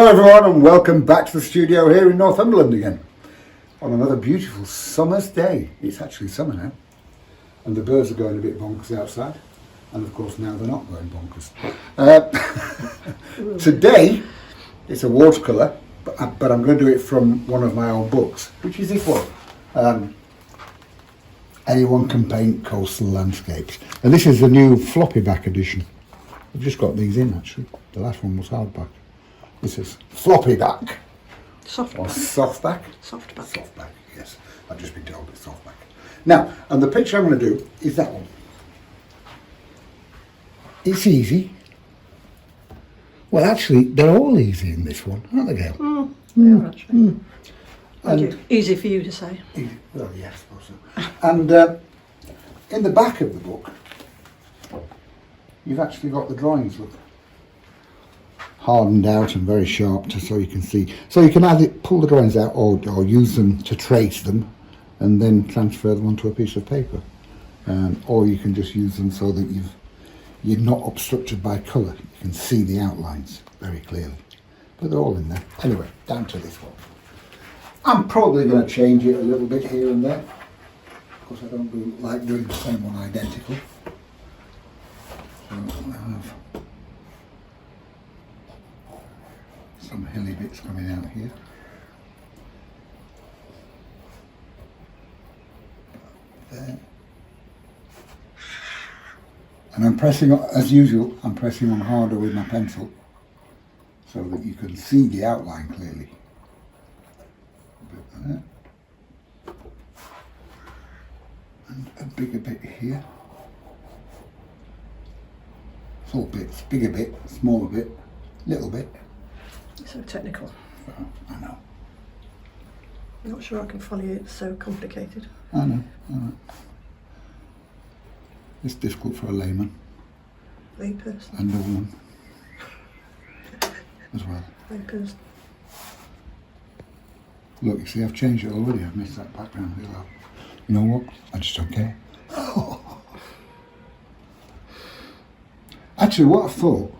Hello everyone and welcome back to the studio here in Northumberland again on another beautiful summer's day. It's actually summer now and the birds are going a bit bonkers outside, and of course now they're not going bonkers. Today it's a watercolour, but I'm going to do it from one of my old books, which is this one. Anyone Can Paint Coastal Landscapes, and this is the new floppy back edition. I've just got these in actually. The last one was hardback. This is floppy back. Soft or back. soft back. Soft back. Soft back, yes. I've just been told it's soft back. Now, and the picture I'm going to do is that one. It's easy. Well, actually, they're all easy in this one, aren't they, Gail? They are actually. And easy for you to say. Well, yes, I suppose so. And in the back of the book, you've actually got the drawings, look. Hardened out and very sharp so you can see. So you can either pull the drawings out or use them to trace them and then transfer them onto a piece of paper. Or you can just use them so that you're not obstructed by colour. You can see the outlines very clearly. But they're all in there. Anyway, down to this one. I'm probably going to change it a little bit here and there. Of course, I don't like doing the same one identical. So I have some hilly bits coming out here. There. And I'm pressing on, as usual, I'm pressing on harder with my pencil so that you can see the outline clearly. A bit there. And a bigger bit here. Small bits, bigger bit, smaller bit, little bit. So technical. I know. I'm not sure I can follow you, it's so complicated. I know. It's difficult for a layman. Layperson. And a woman. As well. Layperson. Look, you see, I've changed it already. I've missed that background. You know what? I just don't care. Actually, what I thought...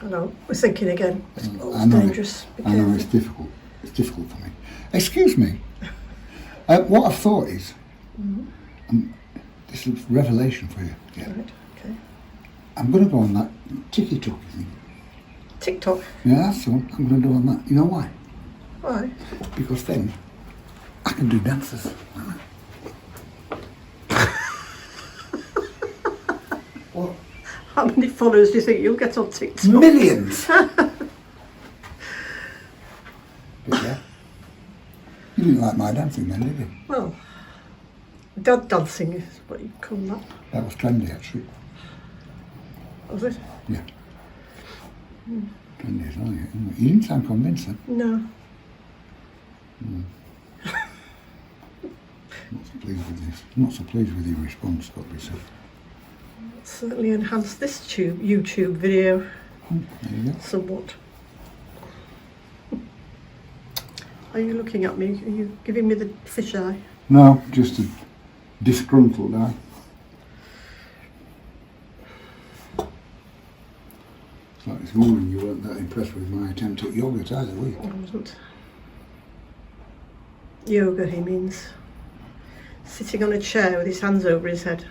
I know, we're thinking again. It's dangerous. I know it's difficult. It's difficult for me. Excuse me. What I thought is... this is revelation for you. Yeah. Right, okay. I'm going to go on that TikTok thing. TikTok? Yeah, that's the one. I'm going to do on that. You know why? Why? Because then I can do dances. What? How many followers do you think you'll get on TikTok? Millions! But yeah. You didn't like my dancing then, did you? Well, dad dancing is what you call that. That was trendy, actually. Was it? Yeah. Trendy as well, yeah. You didn't sound convincing. No. Not so pleased with this. Not so pleased with your response, got to be said. Certainly enhanced this YouTube video There you go. somewhat. Are you looking at me? Are you giving me the fish eye? No, just a disgruntled eye. It's like this morning you weren't that impressed with my attempt at yogurt either, were you? I wasn't. Yoga, he means. Sitting on a chair with his hands over his head.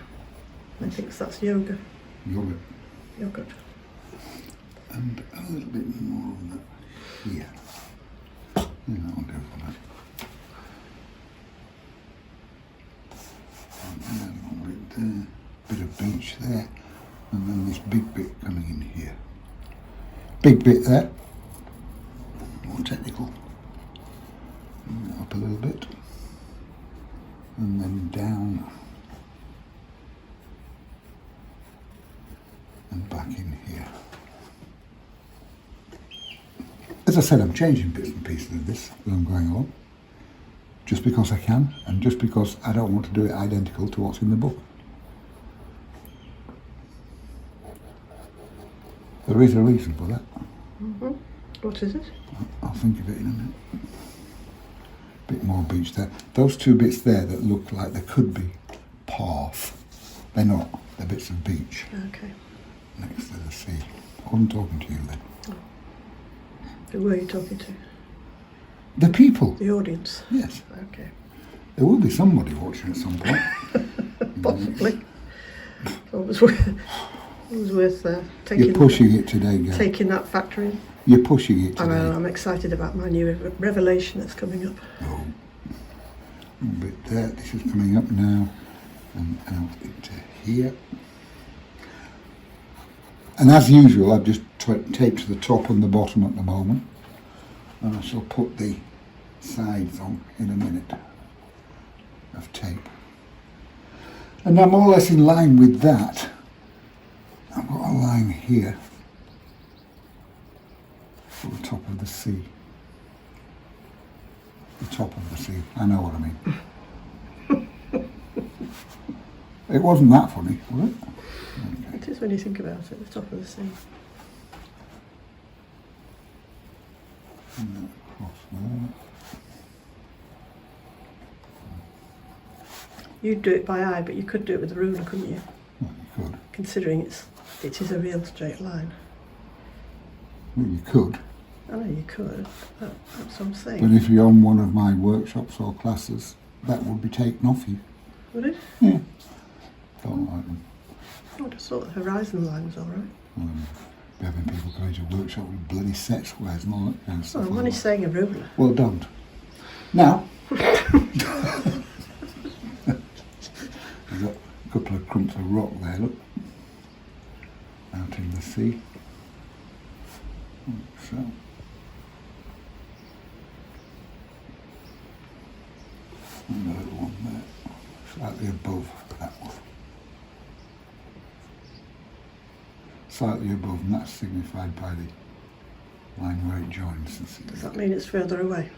I think that's yoga. Yogurt. Yogurt. And a little bit more on that here. Yeah, that'll do for that. And then a little bit there. Bit of beach there. And then this big bit coming in here. Big bit there. More technical. And up a little bit. And then down. And back in here. As I said, I'm changing bits and pieces of this as I'm going along. Just because I can, and just because I don't want to do it identical to what's in the book. There is a reason for that. What is it? I'll think of it in a minute. Bit more beach there. Those two bits there that look like they could be path, they're not. They're bits of beach Okay. next to the sea. I wasn't talking to you then. Who were you talking to? The people. The audience? Yes. Okay. There will be somebody watching at some point. Possibly. So it was worth taking. You're pushing it today, girl. Taking that factor in. You're pushing it I today. know, I'm excited about my new revelation that's coming up. Oh. A bit there. This is coming up now. And out into here. And as usual, I've just taped the top and the bottom at the moment. And I shall put the sides on in a minute of tape. And I'm more or less in line with that. I've got a line here for the top of the C. The top of the C. I know what I mean. It wasn't that funny, was it? Okay. It is when you think about it, the top of the sea. And then across there. You'd do it by eye, but you could do it with a ruler, couldn't you? Well, you could. Considering it is a real straight line. Well, you could. I know you could, but that's what I'm saying. But if you're on one of my workshops or classes, that would be taken off you. Would it? Yeah. Don't like them. I just thought the horizon line was alright. Be having people go into a workshop with bloody set squares and all that kind of Oh, stuff. I'm like only that. saying a ruler. Well, don't. Now, there's a couple of clumps of rock there, look. Out in the sea. So. And the little one there, slightly above that one. Slightly above, and that's signified by the line where it joins. Does that mean it's further away?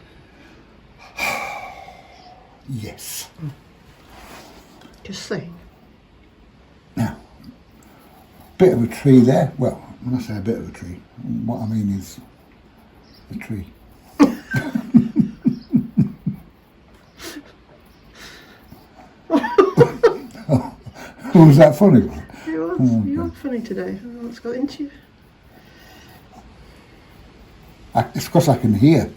Yes. Just saying. Now, bit of a tree there. Well, when I say a bit of a tree, what I mean is the tree. Was that funny? It was. You are funny today. I don't know what's got into you. It's because I can hear.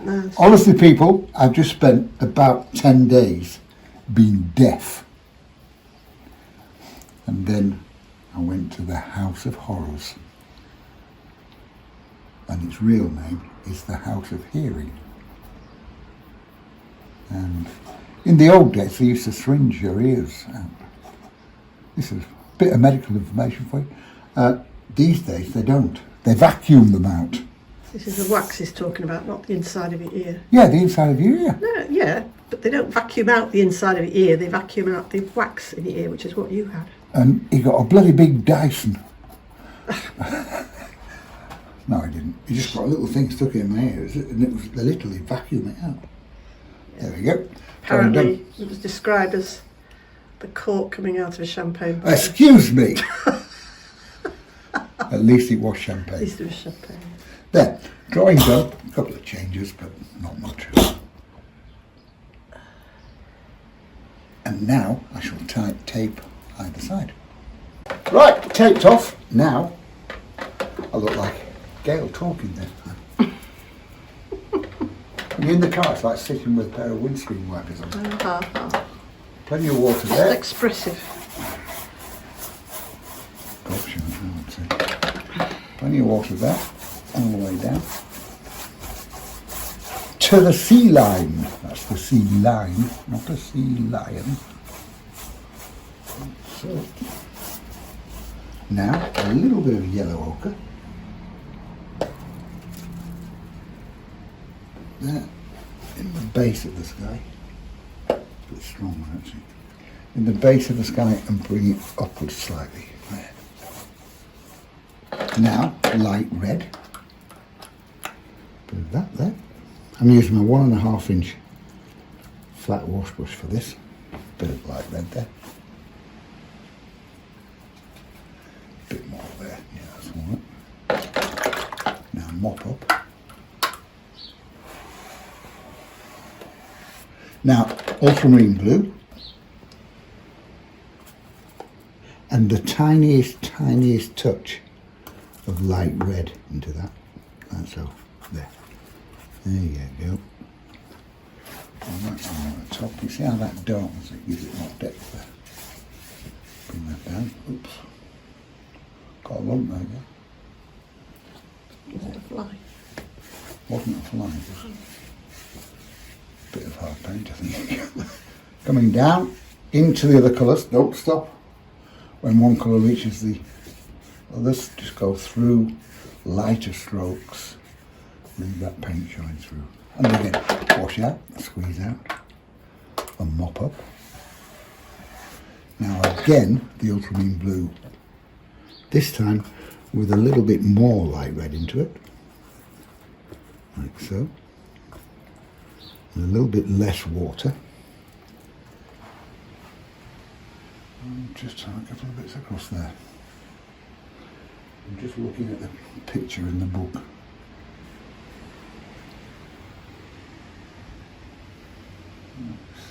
No, it's- Honestly, people, I've just spent about 10 days being deaf. And then I went to the House of Horrors. And its real name is the House of Hearing. And in the old days, they used to syringe your ears out. This is a bit of medical information for you. These days, they don't. They vacuum them out. This is the wax he's talking about, not the inside of your ear. Yeah, the inside of your ear. No, yeah, but they don't vacuum out the inside of your ear. They vacuum out the wax in your ear, which is what you had. And he got a bloody big Dyson. No, he didn't. He just got a little thing stuck in my ears, and it was, they literally vacuum it out. There we go. Apparently, it was described as the cork coming out of a champagne bottle. Excuse me. At least it was At champagne. least it was champagne. There, drawing done. A couple of changes, but not much. And now I shall tape either side. Right, taped off. Now I look like Gail talking then. When you're in the car, it's like sitting with a pair of windscreen wipers on. Plenty of water there. Expressive. Option, I would say. Plenty of water there, all the way down. To the sea line. That's the sea line, not the sea lion. So, now a little bit of yellow ochre. There, in the base of the sky. It's a bit stronger actually. In the base of the sky and bring it upwards slightly. There. Now, light red. Bit of that there. I'm using my 1.5 inch flat wash brush for this. Bit of light red there. Bit more there. Yeah, that's all right. Now mop up. Now, ultramarine blue. And the tiniest touch of light red into that. And so There. There you go. And that's on the top. You see how that darkens it, gives it more depth there. Bring that down. Oops. Got a lump there, yeah. Is it a fly? Wasn't a fly, just a bit of hard paint, I think. Coming down into the other colours. Don't stop. When one colour reaches the others, just go through lighter strokes. Leave that paint shine through. And again, wash out, squeeze out, and mop up. Now again, the ultramarine blue. This time with a little bit more light red into it. Like so. And a little bit less water. And just a couple of bits across there. I'm just looking at the picture in the book.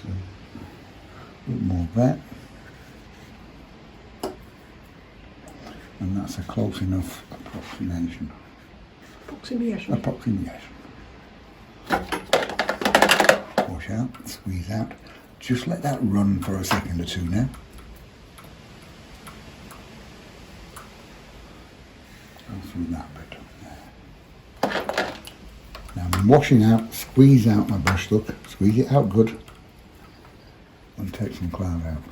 So, a bit more of that. And that's a close enough approximation. Approximation. Wash out, squeeze out. Just let that run for a second or two now. Go through that bit. There. Now I'm washing out, squeeze out my brush, look. Squeeze it out good. And take some cloud out.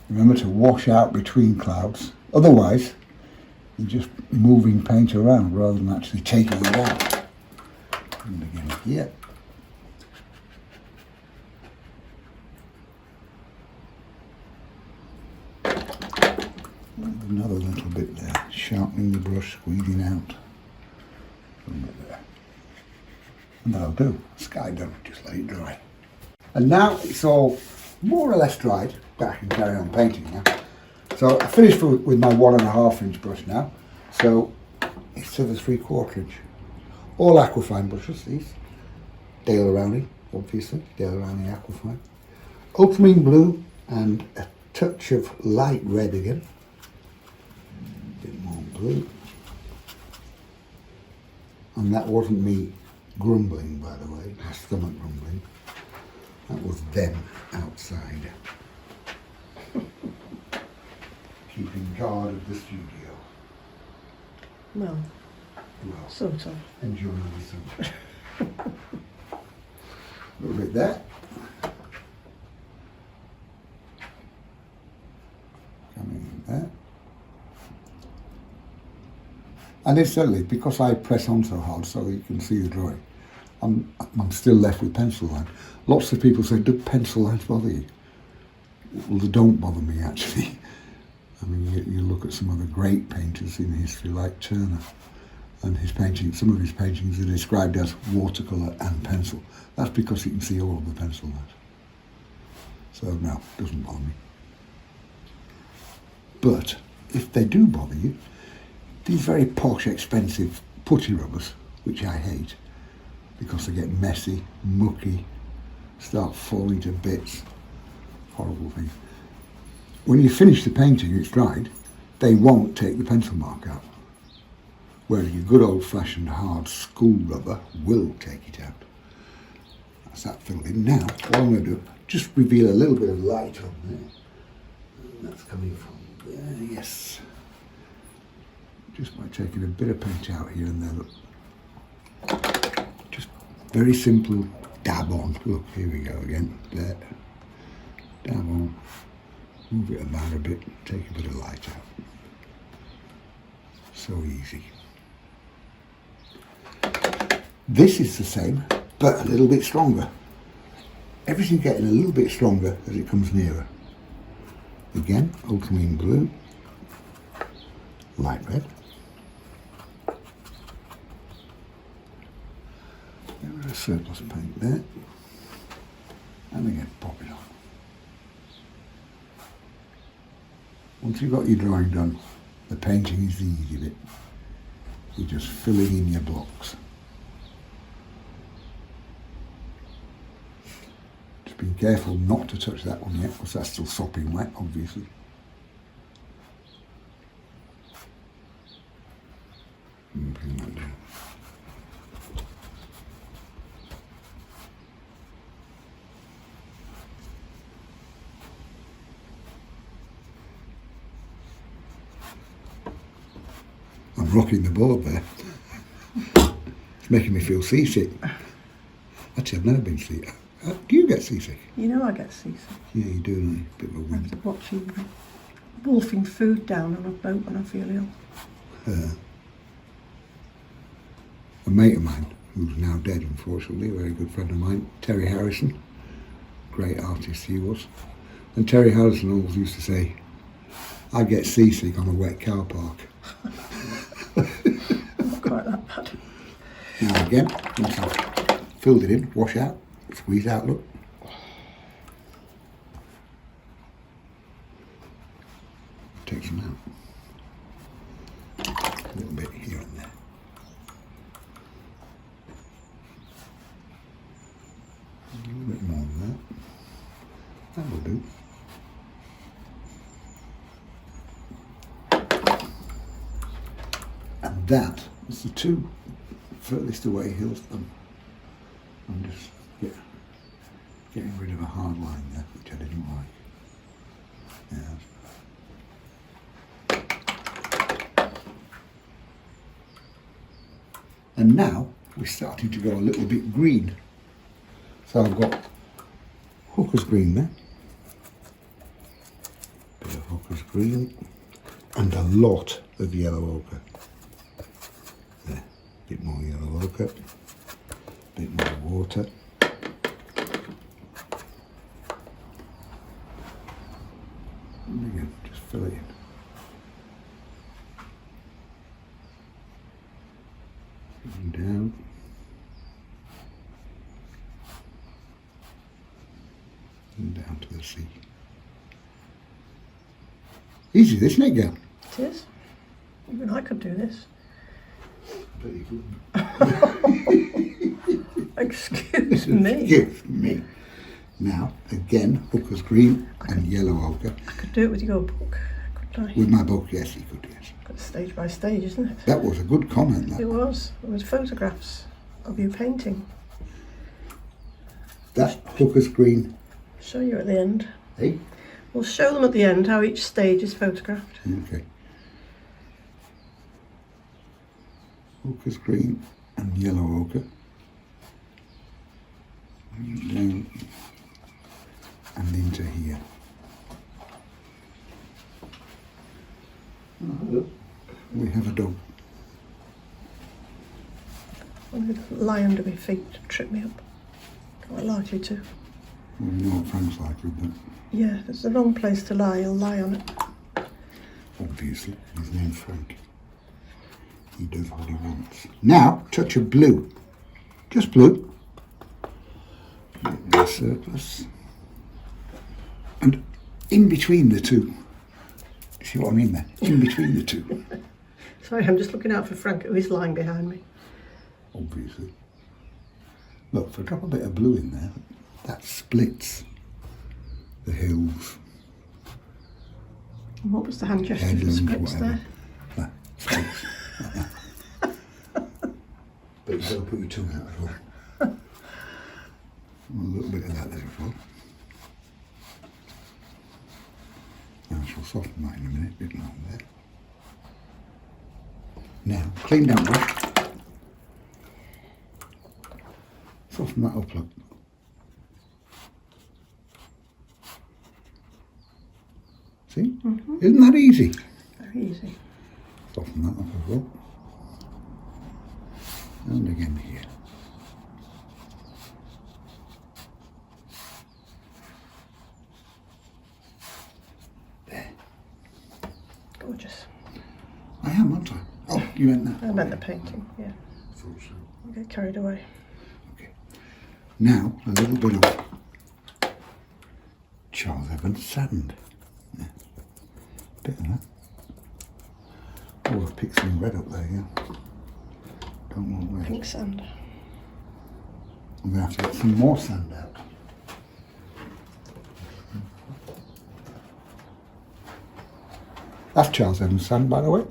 Remember to wash out between clouds, otherwise you're just moving paint around rather than actually taking it out. And again here. Another little bit there, sharpening the brush, squeezing out. A bit there. And that'll do. Sky done, just let it dry. And now it's all more or less dried. I can carry on painting now. So I finished with my 1.5 inch brush now. So it's to the 3/4 inch. All aquafine brushes, these. Dale Rowney, obviously. Dale Rowney aquafine. Ultramarine blue and a touch of light red again. A bit more blue. And that wasn't me grumbling, by the way. My stomach grumbling. That was them outside. Keeping guard of the studio. Well, sort of. Enjoying the sun. A little bit there. Coming in there. And incidentally, because I press on so hard so you can see the drawing, I'm still left with pencil line. Lots of people say, do pencil lines bother you? Well, they don't bother me actually. I mean, you look at some of the great painters in history like Turner, and his paintings, some of his paintings are described as watercolour and pencil. That's because you can see all of the pencil lines. So no, it doesn't bother me. But if they do bother you, these very posh, expensive putty rubbers, which I hate, because they get messy, mucky, start falling to bits, horrible things. When you finish the painting, it's dried, they won't take the pencil mark out. Whereas your good old-fashioned hard school rubber will take it out. That's that filled in. Now, what I'm going to do, just reveal a little bit of light on there. And that's coming from there, yes. Just by taking a bit of paint out here and there, look. Just very simple dab on. Look, here we go again. There. Dab on. Move it about a bit. Take a bit of light out. So easy. This is the same, but a little bit stronger. Everything's getting a little bit stronger as it comes nearer. Again, ultramarine blue. Light red. There is a surplus paint there. And again, pop it on. Once you've got your drawing done, the painting is the easy bit. You're just filling in your blocks. Just be careful not to touch that one yet, because that's still sopping wet, obviously. rocking the board there. It's making me feel seasick. Actually, I've never been seasick. Do you get seasick? You know I get seasick. Yeah, you do, don't you? Bit of a wind. After watching wolfing food down on a boat when I feel ill. A mate of mine, who's now dead unfortunately, a very good friend of mine, Terry Harrison, great artist he was. And Terry Harrison always used to say, I get seasick on a wet car park. Not quite that bad. Now again, once I've filled it in, wash out, squeeze out, look. Take some out. A little bit here and there. A little bit more than that. That will do. And that is the two furthest away hills. I'm just getting rid of a hard line there, which I didn't like. Yeah. And now we're starting to go a little bit green. So I've got hooker's green there. Bit of hooker's green. And a lot of yellow ochre. There. Bit more yellow ochre. Bit more water. And again, just fill it in. And down. And down to the sea. Easy, isn't it, Gail? It is. Even I could do this. Bet you couldn't. Excuse me. Excuse me. Now, again, hooker's green and yellow ochre. I could do it with your book, couldn't I? With my book, yes, you could, yes. It's stage by stage, isn't it? That was a good comment, It that. was. It was photographs of you painting. That's hooker's green. Show you at the end. Hey? We'll show them at the end how each stage is photographed. Okay. Hooker's green and yellow ochre. And down and into here. We have a dog. I'm going to lie under my feet to trip me up. Quite likely to. Well, you know what Frank's like with that. Yeah, if it's the wrong place to lie, he'll lie on it. Obviously, his name's Frank. He does what he wants. Now, touch of blue. Just blue. The surplus. And in between the two. See what I mean there? In between the two. Sorry, I'm just looking out for Frank, who is lying behind me. Obviously. Look, if I drop a bit of blue in there, that splits the hills. And what was the hand gesture for the Headlands, splits whatever. there? That splits. Like that. But you've got to put your tongue out as well. A little bit of that there as well. I shall soften that in a minute, a bit more there. Now, clean down brush. Soften that up, look. See? Mm-hmm. Isn't that easy? Very easy. Soften that up as well. And again here. There. Gorgeous. I am, aren't I? Oh, you meant that? I meant the painting, yeah. I thought so. I get carried away. Okay. Now, a little bit of Charles Evans sand. Yeah. Bit of that. Oh, I've picked some red up there, yeah. Don't want red. Pink sand. I'm going to have to get some more sand out. That's Charles Evans sand, by the way.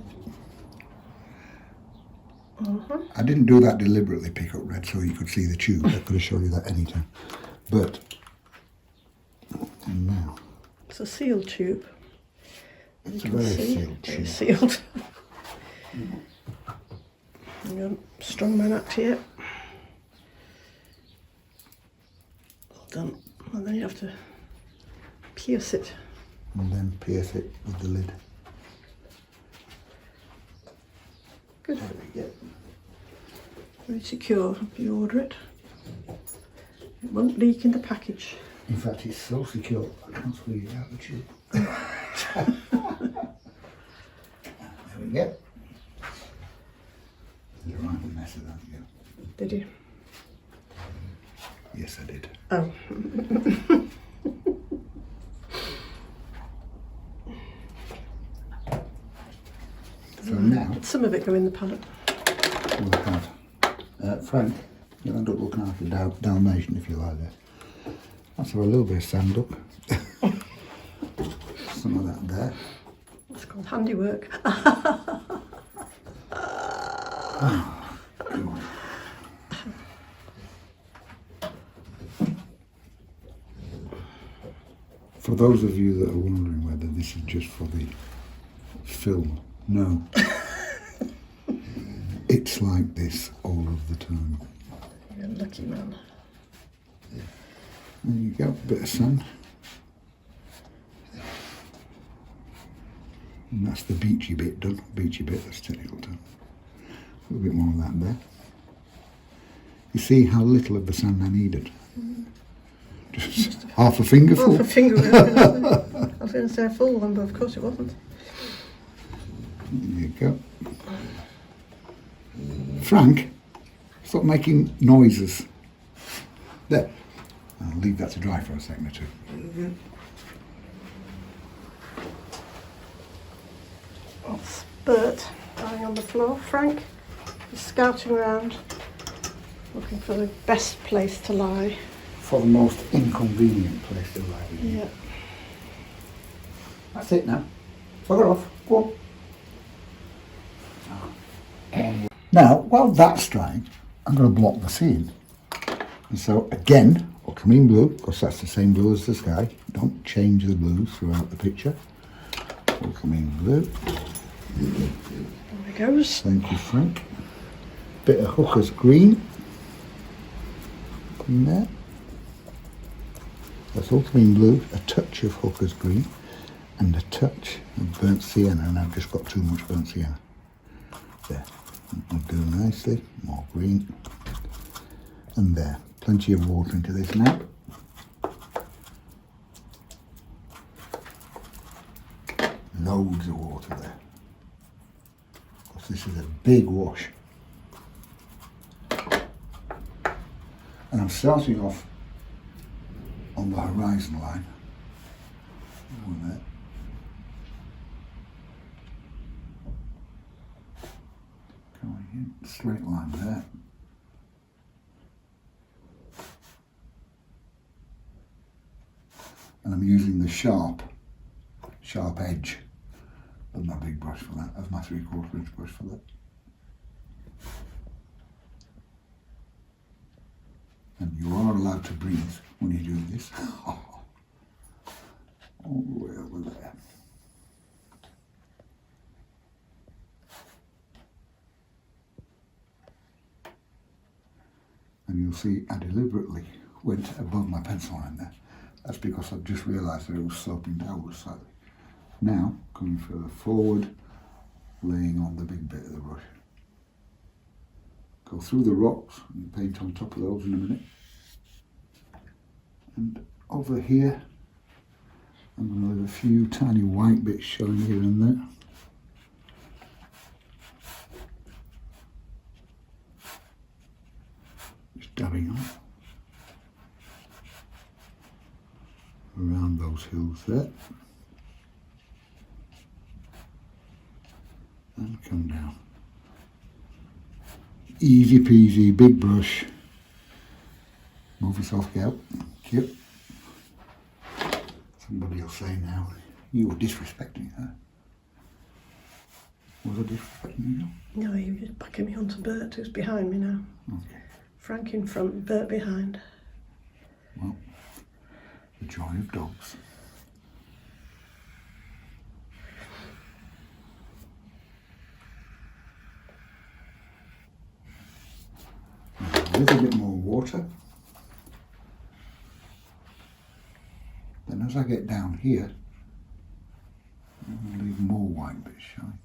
I didn't do that deliberately, pick up red so you could see the tube. I could have shown you that anytime. But, and now. It's a sealed tube. It's a very sealed tube. Sealed. And your strongman act here. All done. And then you have to pierce it. And then pierce it with the lid. Good. There we go. Very secure if you order it. It won't leak in the package. In fact, it's so secure, I can't squeeze it out of the tube. There we go. Did a right mess of that, yeah. Did you? Yes, I did. Oh. So now, Some of it go in the palette. we'll have Frank, you'll end up looking like a Dalmatian if you like that. Let's have a little bit of sand up. Some of that there. It's called handiwork. For those of you that are wondering whether this is just for the film, no. It's like this all of the time. You're a lucky man. There you go, bit of sand. And that's the beachy bit done. Beachy bit, that's technical term. A little bit more of that there. You see how little of the sand I needed? Just half a fingerful. Half a finger. I was going to say a full one, but of course it wasn't. There you go. Frank, stop making noises. There. I'll leave that to dry for a second or two. It's Bert lying on the floor. Frank is scouting around, looking for the best place to lie. For the most inconvenient place to lie. Yeah. That's it now. Fuck off. Go on. Now, while that's drying, I'm going to block the scene. And so again, ultramarine blue, because that's the same blue as the sky. Don't change the blues throughout the picture. Ultramarine blue. There it goes. Thank you, Frank. Bit of Hooker's green. In there. That's ultramarine blue, a touch of Hooker's green, and a touch of burnt sienna, and I've just got too much burnt sienna. There. That'll do nicely. More green. And there. Plenty of water into this now. Loads of water there. Because this is a big wash. And I'm starting off on the horizon line. Over there. Going in, straight line there. And I'm using the sharp edge of my big brush for that, of my 3/4 inch brush for that. And you are allowed to breathe when you do this. All the way over there. And you'll see I deliberately went above my pencil line there. That's because I've just realised that it was sloping downwards slightly. Now, coming further forward, laying on the big bit of the brush. Go through the rocks and paint on top of those in a minute. And over here, I'm going to leave a few tiny white bits showing here and there. Just dabbing on around those hills there. And come down. Easy peasy, big brush. Move yourself, girl. Cute. Somebody will say now, you were disrespecting her. Was I disrespecting you? No, you're just backing me onto Bert, who's behind me now. Okay. Frank in front, Bert behind. Well, the joy of dogs. little bit more water. Then as I get down here, I'll leave more white bits showing.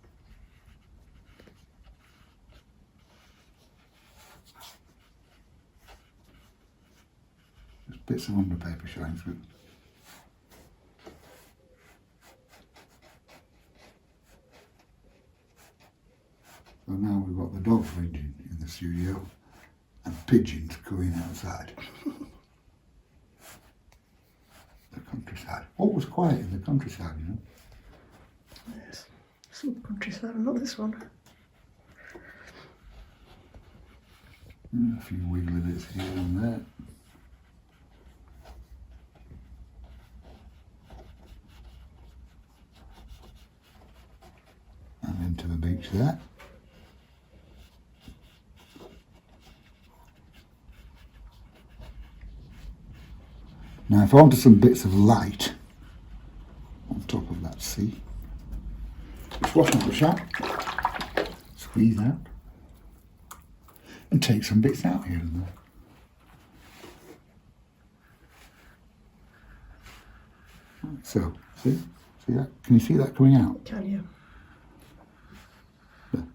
Just bits of underpaper showing through. So now we've got the dogs ranging in the studio and pigeons going outside. The countryside. Always quiet in the countryside, you know. Yes. Some countryside, not this one. A few wiggly bits here and there. And into the beach there. Now if I wanted some bits of light on top of that sea, just wash up the shot, squeeze out, and take some bits out here and there. So, see that? Can you see that coming out? Can you? There.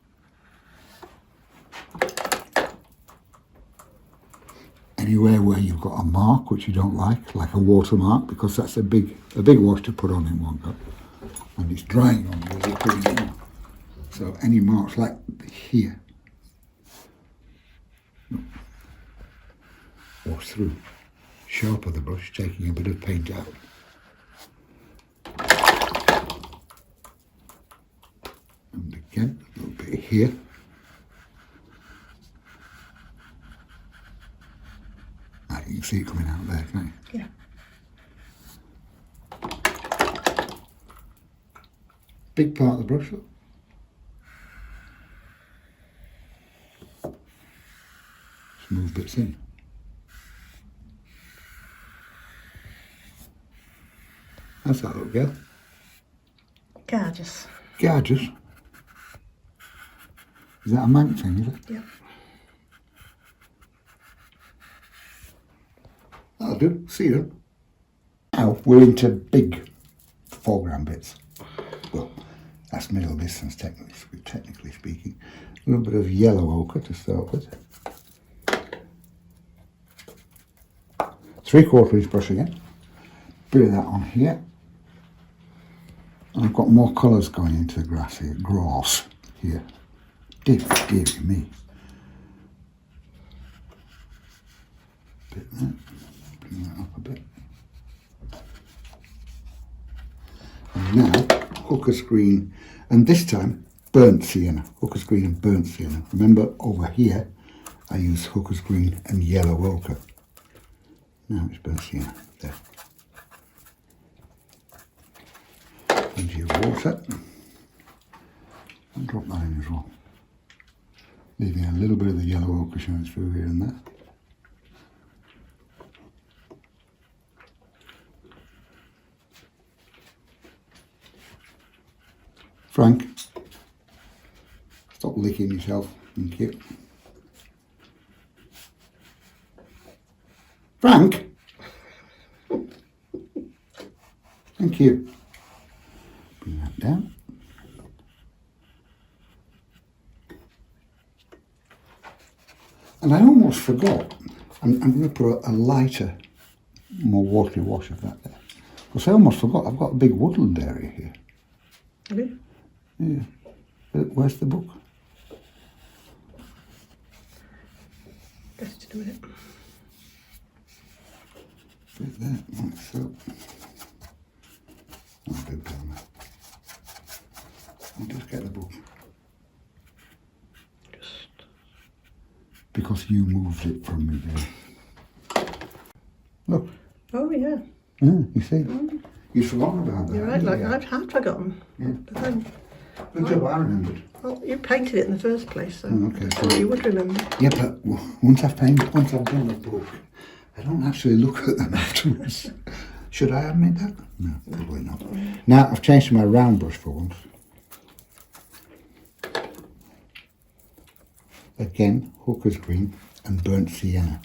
Anywhere where you've got a mark which you don't like a watermark, because that's a big wash to put on in one go, and it's drying on you as you're putting it on. So any marks like here, wash through, sharper the brush, taking a bit of paint out. And again, a little bit here. You can see it coming out there, can't you? Yeah. Big part of the brush, look. Just move bits in. How's that look, girl? Gorgeous. Gorgeous. Is that a Manx thing, is it? Yeah. That'll do. See you. Now we're into big foreground bits. Well, that's middle distance technically speaking. A little bit of yellow ochre to start with. 3/4 inch brush again. Bit of that on here. And I've got more colours going into the grass here. Grass here. Dear me. Bit there. Bring that up a bit. And now, Hooker's Green, and this time, burnt sienna. Hooker's Green and burnt sienna. Remember, over here, I used Hooker's Green and yellow ochre. Now it's burnt sienna. There. Into your water. And drop that in as well. Leaving a little bit of the yellow ochre showing through here and there. Frank, stop licking yourself. Thank you. Frank! Thank you. Bring that down. And I almost forgot, I'm going to put a lighter, more watery wash of that there. Because I almost forgot, I've got a big woodland area here. Have you? Yeah. Where's the book? Just do it. Bit there, like so. I'll do down there. I'll just get the book. Just. Because you moved it from me there. Look. Oh yeah. Yeah, you see? You've forgotten about that. You're right. Like yeah. I've had forgotten. Yeah. But then, Good job, I remembered. well, you painted it in the first place, so Okay, I thought so- you would remember. Yeah, but once I've done the book, I don't actually look at them afterwards. Should I admit that? No, probably not. Now, I've changed my round brush for once. Again, Hooker's Green and burnt sienna,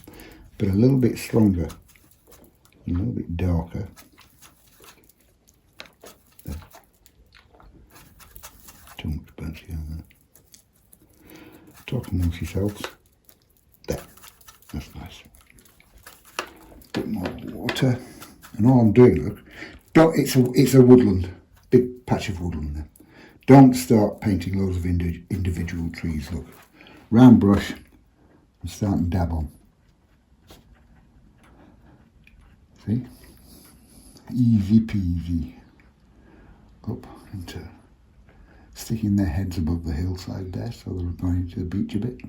but a little bit stronger, a little bit darker. There. Too much burnt sienna there. Talk amongst yourselves. There, that's nice. Bit more water, and all I'm doing, look, it's a woodland, big patch of woodland there. Don't start painting loads of individual trees, look. Round brush and start and dab on. See? Easy peasy. Up into sticking their heads above the hillside there, so they're going to the beach a bit.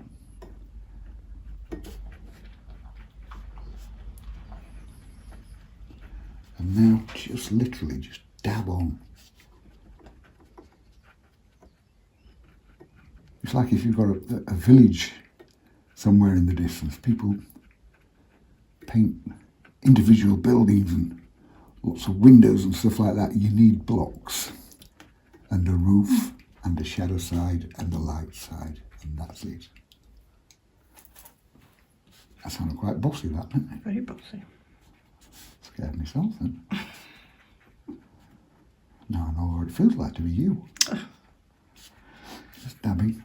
And now just literally just dab on. It's like if you've got a village somewhere in the distance, people paint individual buildings and lots of windows and stuff like that. You need blocks and a roof and a shadow side and a light side, and that's it. That sounded quite bossy, that, didn't it? Very bossy. Scared myself then. Now I know what it feels like to be you. Just dabbing.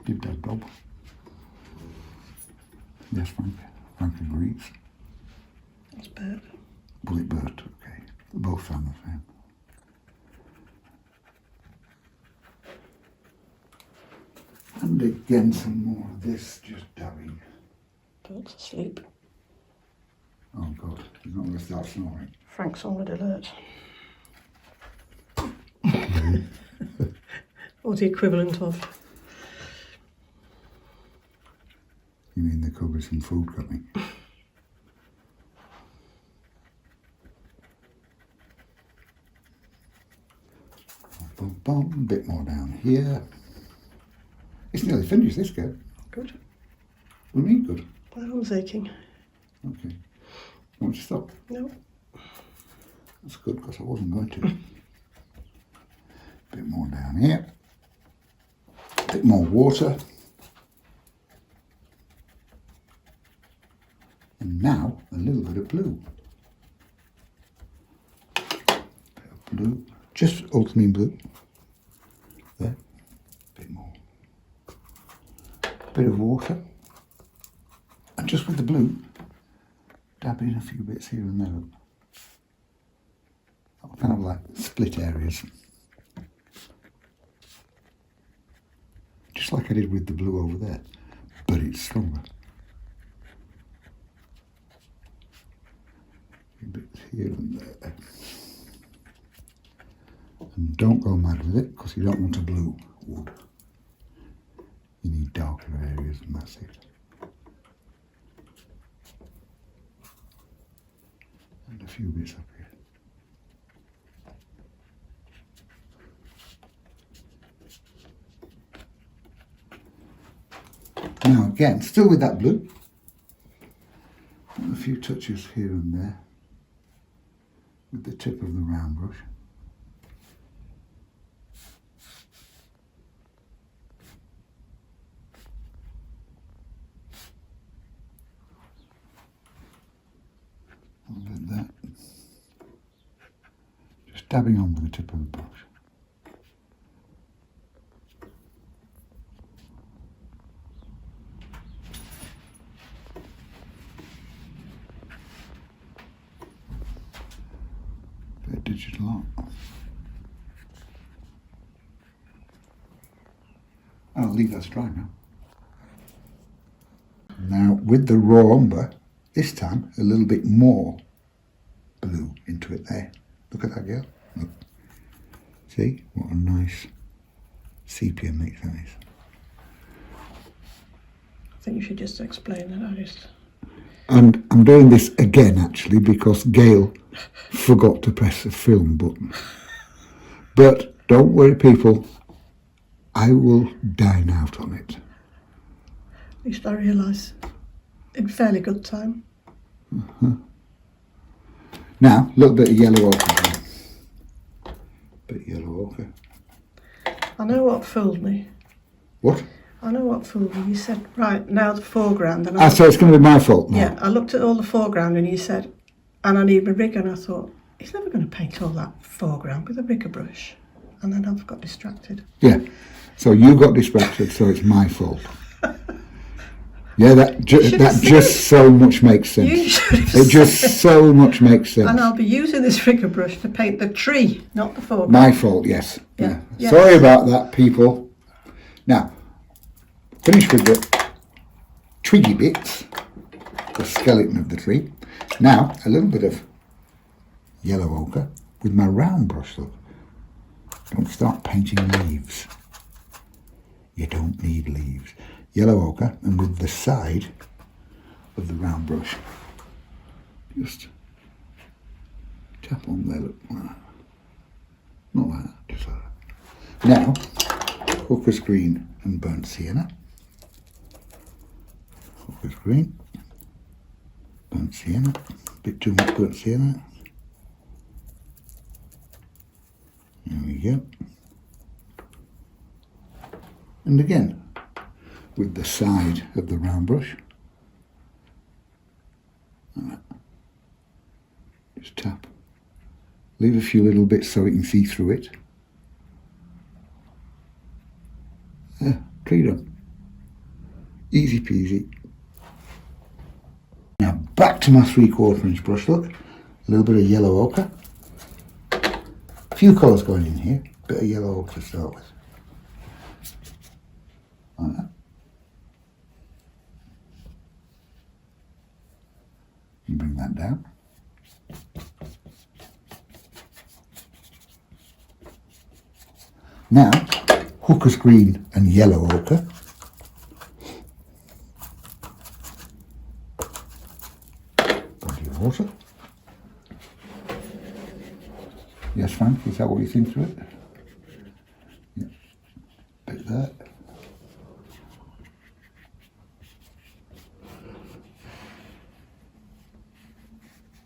Dib dab dob. Yes, Frank. Frank agrees. It's burnt. Well, it burnt, okay. They both sound the same. And again some more of this, just dabbing. Bird's asleep. Oh God, he's not going to start snoring. Frank's on red alert. Or the equivalent of. You mean the cupboard's some food coming? Bum, bum, a bit more down here. It's nearly finished, this go. Good. We mean good. My arm's aching. Okay. Want to stop? No. That's good, because I wasn't going to. Bit more down here. Bit more water. And now a little bit of blue. Bit of blue. Just ultimate blue. There. Bit more. Bit of water. And just with the blue, dab in a few bits here and there. Kind of like split areas. Just like I did with the blue over there, but it's stronger. A few bits here and there. And don't go mad with it, because you don't want a blue wood. You need darker areas, and that's it. And a few bits up here. Now again, still with that blue, and a few touches here and there with the tip of the round brush. A little bit of that. Just dabbing on with the tip of the brush. Digital art. I'll leave that to dry now. Now with the raw umber, this time a little bit more blue into it there. Look at that girl. Look. See what a nice sepia mix that is. I think you should just explain that. I just. And I'm doing this again actually because Gail forgot to press the film button. But don't worry people, I will dine out on it. At least I realise in fairly good time. Now, a little bit of yellow ochre. Bit of yellow ochre. I know what fooled me. What? I know what fooled you. You said, right, now the foreground. And So it's going to be my fault now. yeah, I looked at all the foreground and you said, and I need my rigger, and I thought, he's never going to paint all that foreground with a rigger brush. And then I've got distracted. Yeah. So you got distracted, so it's my fault. Yeah, that just so much makes sense. You should have It just so much makes sense. And I'll be using this rigger brush to paint the tree, not the foreground. My fault, yes. Yeah. Yes. Sorry about that, people. Now, finish with the twiggy bits, the skeleton of the tree. Now, a little bit of yellow ochre with my round brush, look. Don't start painting leaves. You don't need leaves. Yellow ochre, and with the side of the round brush, just tap on there, look, like that. Not like that, just like that. Now, hooker's green and burnt sienna. Hooker's green, burnt sienna, bit too much burnt sienna. There we go. And again, with the side of the round brush. Just tap. Leave a few little bits so you can see through it. Yeah, tree done. Easy peasy. Now back to my 3/4 inch brush, look. A little bit of yellow ochre. A few colours going in here. Bit of yellow ochre to start with. Like that. And bring that down. Now, hooker's green and yellow ochre. Body of water. Yes, Frank, is that what you think to it? Yeah. Bit there.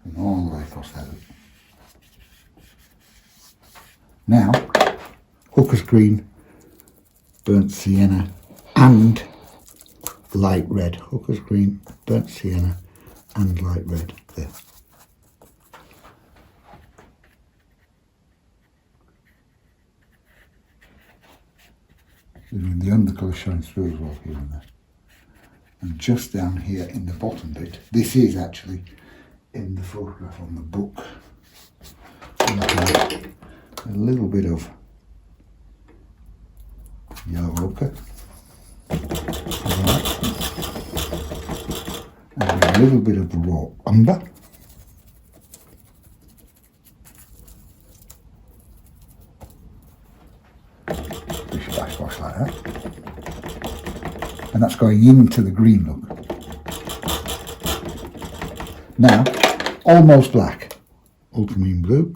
And all the way across that. Now, hooker's green, burnt sienna, and light red. Hooker's green, burnt sienna, and light red. There. And the undercolour shines through as well here and there. And just down here in the bottom bit, this is actually in the photograph on the book. A little bit of yellow ochre, and a little bit of raw umber, splash like that, and that's going into the green look. Now, almost black, ultramarine blue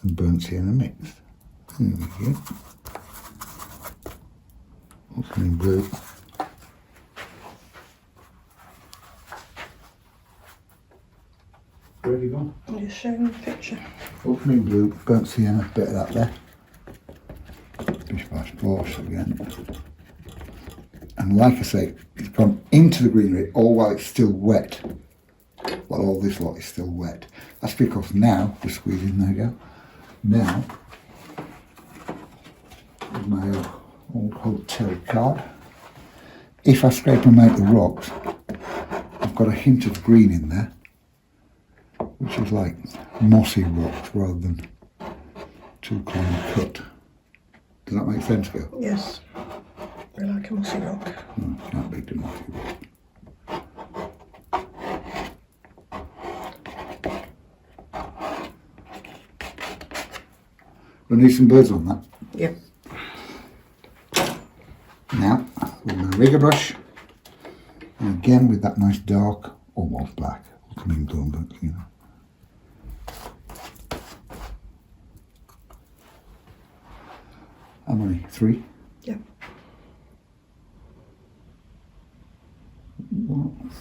and burnt sienna mixed. There we go. Ultramarine blue. Where have you gone? I'm just showing the picture. Ultramarine blue, burnt sienna, bit of that there. Bish bash bosh again. And like I say, it's gone into the greenery all while it's still wet. Well, all this lot is still wet. That's because now, just squeeze in, there you go. Now, with my old hotel card, if I scrape them out the rocks, I've got a hint of green in there, which is like mossy rocks rather than too clean cut. Does that make sense, girl? Yes. I like a mossy rock. Can't beat the mossy rock. I need some birds on that. Yep. Now, with my rigger brush, and again with that nice dark, almost black, ultramarine blue, but you know. How many? 3? Yep. 1,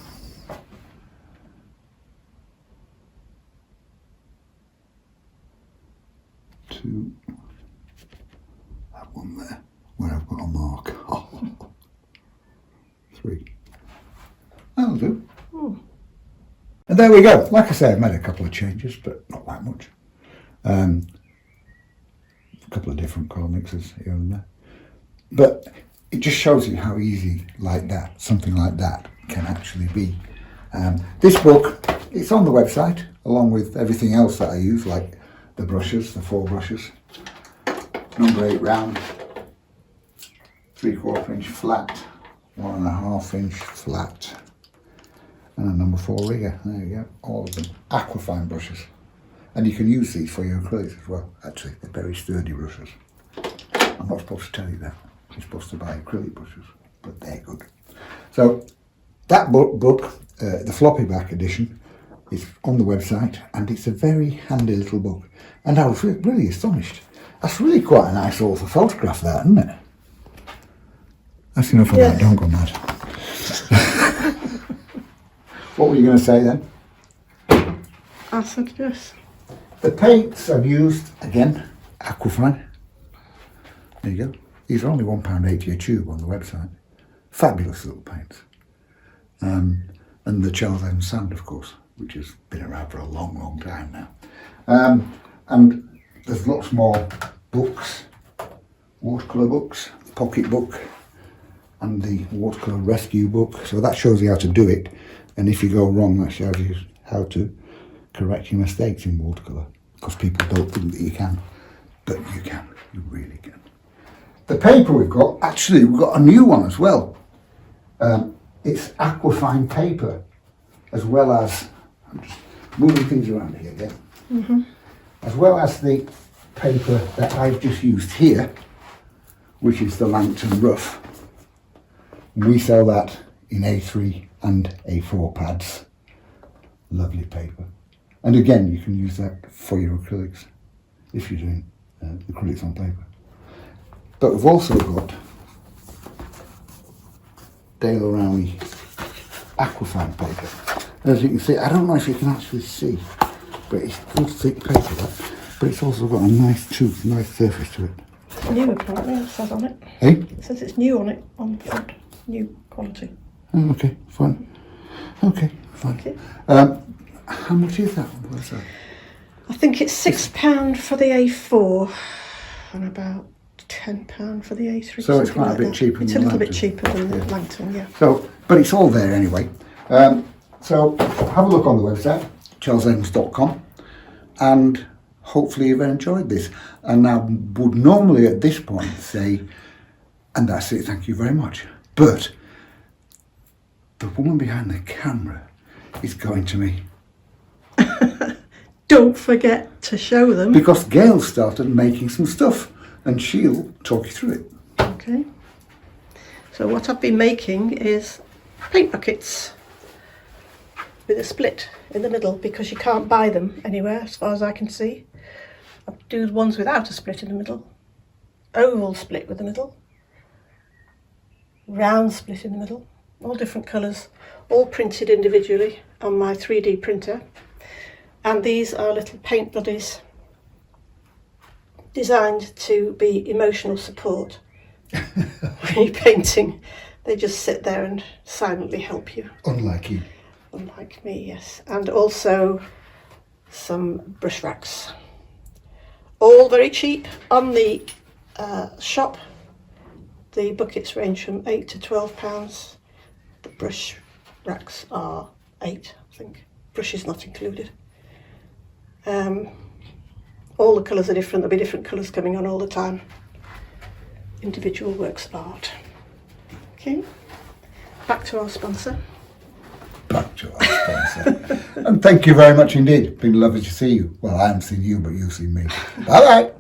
2, that one there, where I've got a mark. Oh, And there we go. Like I say, I've made a couple of changes, but not that much. A couple of different colour mixes here and there. But it just shows you how easy like that, something like that, can actually be. This book, it's on the website, along with everything else that I use, like the brushes, the 4 brushes. Number 8 round, 3/4 inch flat, 1.5 inch flat, and a number 4 rigger. There you go, all of them. Aquafine brushes. And you can use these for your acrylics as well. Actually, they're very sturdy brushes. I'm not supposed to tell you that. You're supposed to buy acrylic brushes, but they're good. So that book, the floppy back edition, is on the website, and it's a very handy little book. And I was really astonished. That's really quite a nice author photograph, that, isn't it? That's enough of that. Don't go mad. What were you going to say then? I said yes. The paints I've used, again, Aquafine. There you go. These are only £1.80 a tube on the website. Fabulous little paints. And the Charles M sand, of course, which has been around for a long, long time now. And there's lots more books, watercolour books, pocket book, and the watercolour rescue book. So that shows you how to do it. And if you go wrong, that shows you how to correct your mistakes in watercolour. Because people don't think that you can. But you can. You really can. The paper we've got, actually, we've got a new one as well. It's Aquafine paper, as well as, I'm just moving things around here again, as well as the paper that I've just used here, which is the Langton Rough. We sell that in A3 and A4 pads. Lovely paper. And again, you can use that for your acrylics, if you're doing acrylics on paper. But we've also got Dale O'Reilly Aquafine paper. As you can see, I don't know if you can actually see, but it's good thick paper, that. But it's also got a nice tooth, nice surface to it. It's new apparently, it says on it. Hey? It says it's new on it, on the front. New quality. Oh, okay, fine. Okay, fine. Okay. How much is that on the website? I think it's £6 for the A4 and about £10 for the A3. So it's quite a bit cheaper than It's a little bit Langton. cheaper than the Langton, yeah. So, but it's all there anyway. So have a look on the website, charlesevans.com, and hopefully you've enjoyed this. And I would normally at this point say, and that's it, thank you very much. But the woman behind the camera is going to me. Don't forget to show them. Because Gail started making some stuff, and she'll talk you through it. Okay. So what I've been making is paint buckets with a split in the middle, because you can't buy them anywhere as far as I can see. I do the ones without a split in the middle, oval split with the middle, round split in the middle, all different colours, all printed individually on my 3D printer. And these are little paint buddies designed to be emotional support when you're painting. They just sit there and silently help you. Unlike you. Unlike me, yes. And also some brush racks. All very cheap on the shop. The buckets range from £8 to £12. The brush racks are £8, I think. Brushes not included. All the colours are different. There'll be different colours coming on all the time. Individual works of art. Okay, back to our sponsor. Back to our sponsor. And thank you very much indeed. It's been lovely to see you. Well, I haven't seen you, but you've seen me. Bye-bye.